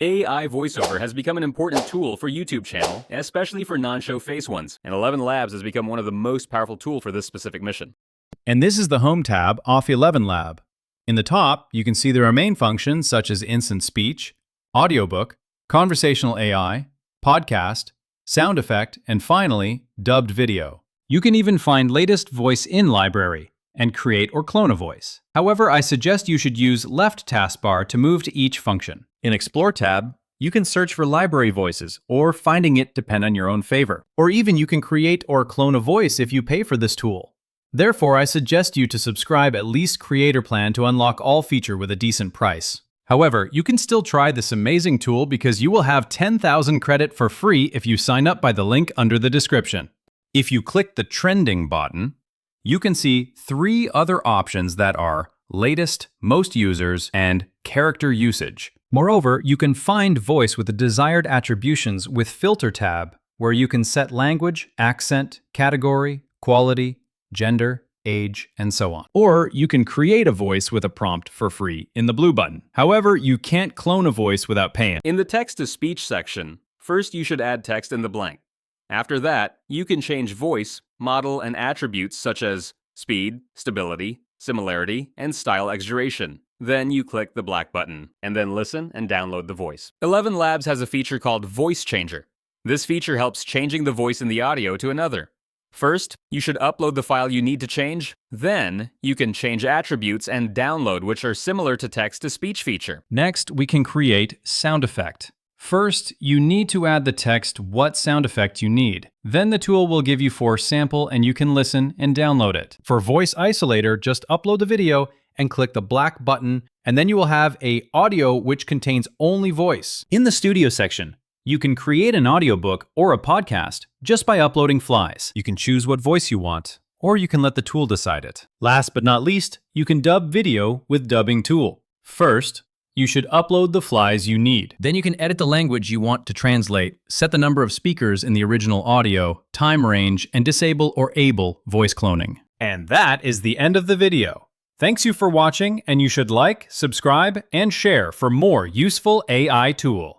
AI voiceover has become an important tool for YouTube channel, especially for non-show face ones, and ElevenLabs has become one of the most powerful tools for this specific mission. And this is the Home tab off ElevenLab. In the top, you can see there are main functions such as instant speech, audiobook, conversational AI, podcast, sound effect, and finally, dubbed video. You can even find latest voice-in library and create or clone a voice. However, I suggest you should use left taskbar to move to each function. In Explore tab, you can search for library voices, or finding it depend on your own favor. Or even you can create or clone a voice if you pay for this tool. Therefore, I suggest you to subscribe at least Creator Plan to unlock all feature with a decent price. However, you can still try this amazing tool because you will have 10,000 credit for free if you sign up by the link under the description. If you click the trending button, you can see 3 other options that are latest, most users, and character usage. Moreover, you can find voice with the desired attributions with Filter tab, where you can set language, accent, category, quality, gender, age, and so on. Or you can create a voice with a prompt for free in the blue button. However, you can't clone a voice without paying. In the text-to-speech section, first you should add text in the blank. After that, you can change voice, model, and attributes such as speed, stability, similarity, and style exaggeration. Then you click the black button, and then listen and download the voice. ElevenLabs has a feature called Voice Changer. This feature helps changing the voice in the audio to another. First, you should upload the file you need to change. Then, you can change attributes and download, which are similar to text-to-speech feature. Next, we can create sound effect. First, you need to add the text what sound effect you need. Then the tool will give you 4 sample and you can listen and download it. For Voice Isolator, just upload the video and click the black button, and then you will have an audio which contains only voice. In the studio section, you can create an audiobook or a podcast just by uploading flies. You can choose what voice you want, or you can let the tool decide it. Last but not least, you can dub video with Dubbing tool. First, you should upload the flies you need. Then you can edit the language you want to translate, set the number of speakers in the original audio, time range, and disable or able voice cloning. And that is the end of the video. Thanks you for watching, and you should like, subscribe, and share for more useful AI tool.